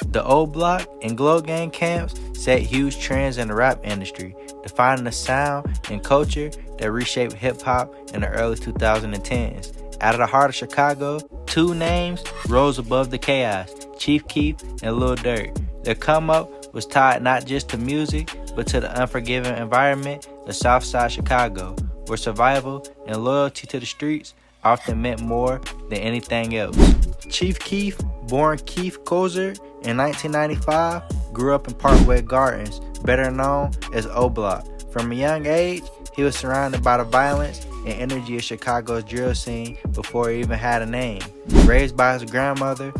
The O'Block and Glo Gang camps set huge trends in the rap industry, defining a sound and culture that reshaped hip-hop in the early 2010s. Out of the heart of Chicago, two names rose above the chaos: Chief Keef and Lil Durk. Their come-up was tied not just to music, but to the unforgiving environment of Southside Chicago, where survival and loyalty to the streets often meant more than anything else. Chief Keef, born Keith Kozer in 1995, grew up in Parkway Gardens, better known as O'Block. From a young age, he was surrounded by the violence and energy of Chicago's drill scene before he even had a name. Raised by his grandmother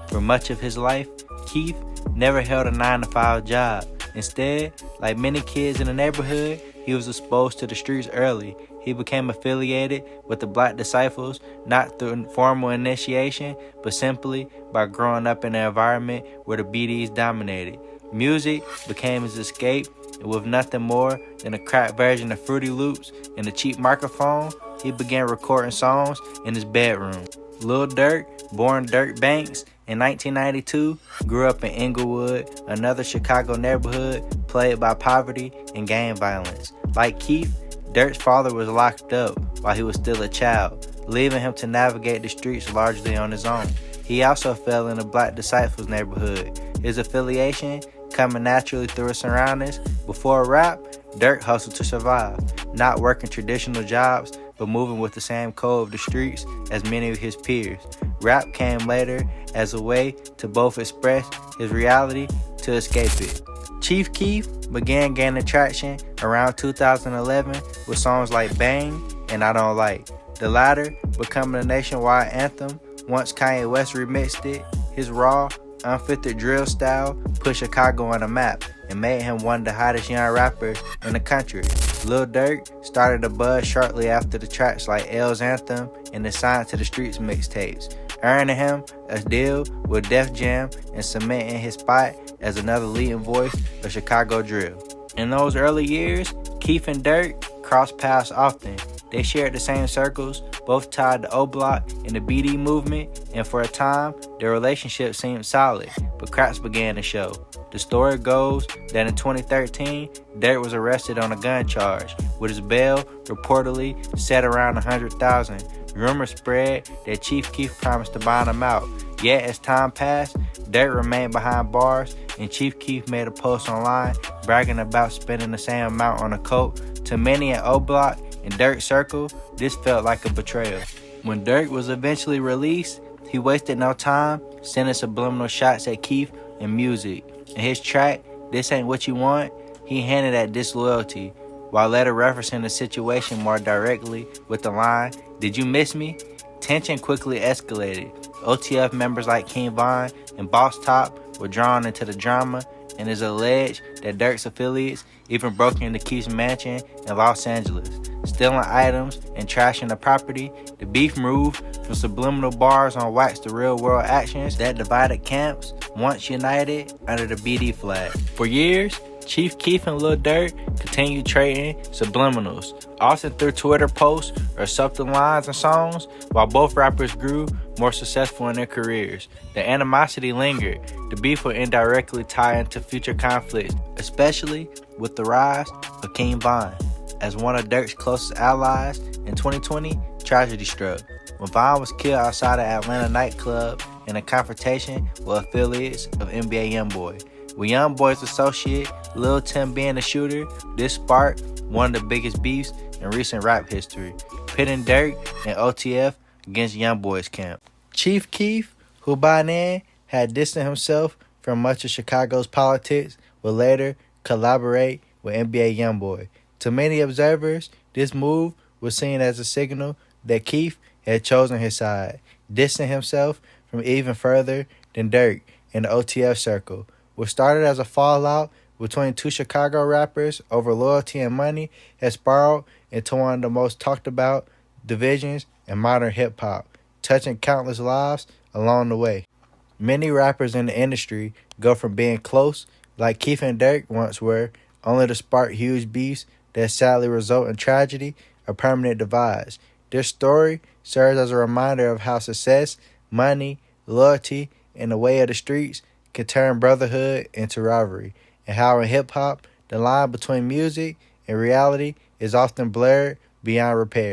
for much of his life, Keith never held a 9-to-5 job. Instead, like many kids in the neighborhood, he was exposed to the streets early. He became affiliated with the Black Disciples, not through formal initiation, but simply by growing up in an environment where the BDs dominated. Music became his escape, and with nothing more than a cracked version of Fruity Loops and a cheap microphone, he began recording songs in his bedroom. Lil Durk, born Dirk Banks in 1992, grew up in Inglewood, another Chicago neighborhood plagued by poverty and gang violence. Like Keith, Durk's father was locked up while he was still a child, leaving him to navigate the streets largely on his own. He also fell in the Black Disciples neighborhood, his affiliation coming naturally through his surroundings. Before rap, Durk hustled to survive, not working traditional jobs, but moving with the same code of the streets as many of his peers. Rap came later as a way to both express his reality to escape it. Chief Keef began gaining traction around 2011 with songs like Bang and I Don't Like, the latter becoming a nationwide anthem once Kanye West remixed it. His raw, unfiltered drill style put Chicago on the map and made him one of the hottest young rappers in the country. Lil Durk started a buzz shortly after the tracks like L's Anthem and the Sign to the Streets mixtapes, earning him a deal with Def Jam and cementing his spot as another leading voice of Chicago drill. In those early years, Keef and Durk crossed paths often. They shared the same circles, both tied to O'Block and the BD movement, and for a time, their relationship seemed solid, but cracks began to show. The story goes that in 2013, Durk was arrested on a gun charge, with his bail reportedly set around $100,000. Rumors spread that Chief Keef promised to bond him out. Yet as time passed, Durk remained behind bars, and Chief Keef made a post online bragging about spending the same amount on a coat. To many at O'Block and Durk's circle, this felt like a betrayal. When Durk was eventually released, he wasted no time sending subliminal shots at Keef and music. In his track, This Ain't What You Want, he hinted at disloyalty, while later referencing the situation more directly with the line, "Did you miss me?" Tension quickly escalated. OTF members like King Von and Boss Top were drawn into the drama, and it's alleged that Durk's affiliates even broke into Keef's mansion in Los Angeles, stealing items and trashing the property. The beef moved from subliminal bars on wax to real-world actions that divided camps, once united under the BD flag. For years, Chief Keef and Lil Durk continued trading subliminals, often through Twitter posts or subtle lines and songs. While both rappers grew more successful in their careers, the animosity lingered. The beef would indirectly tie into future conflicts, especially with the rise of King Von. As one of Durk's closest allies, in 2020, tragedy struck when Von was killed outside an Atlanta nightclub in a confrontation with affiliates of NBA YoungBoy. With YoungBoy's associate Lil Tim being the shooter, this sparked one of the biggest beefs in recent rap history, pitting Durk and OTF against YoungBoy's camp. Chief Keef, who by then had distanced himself from much of Chicago's politics, would later collaborate with NBA YoungBoy. To many observers, this move was seen as a signal that Keef had chosen his side, distancing himself from even further than Durk in the OTF circle. What started as a fallout between two Chicago rappers over loyalty and money has spiraled into one of the most talked about divisions in modern hip-hop, touching countless lives along the way. Many rappers in the industry go from being close, like Keef and Durk once were, only to spark huge beefs that sadly result in tragedy or permanent divides. This story serves as a reminder of how success, money, loyalty, and the way of the streets can turn brotherhood into rivalry, and how in hip hop, the line between music and reality is often blurred beyond repair.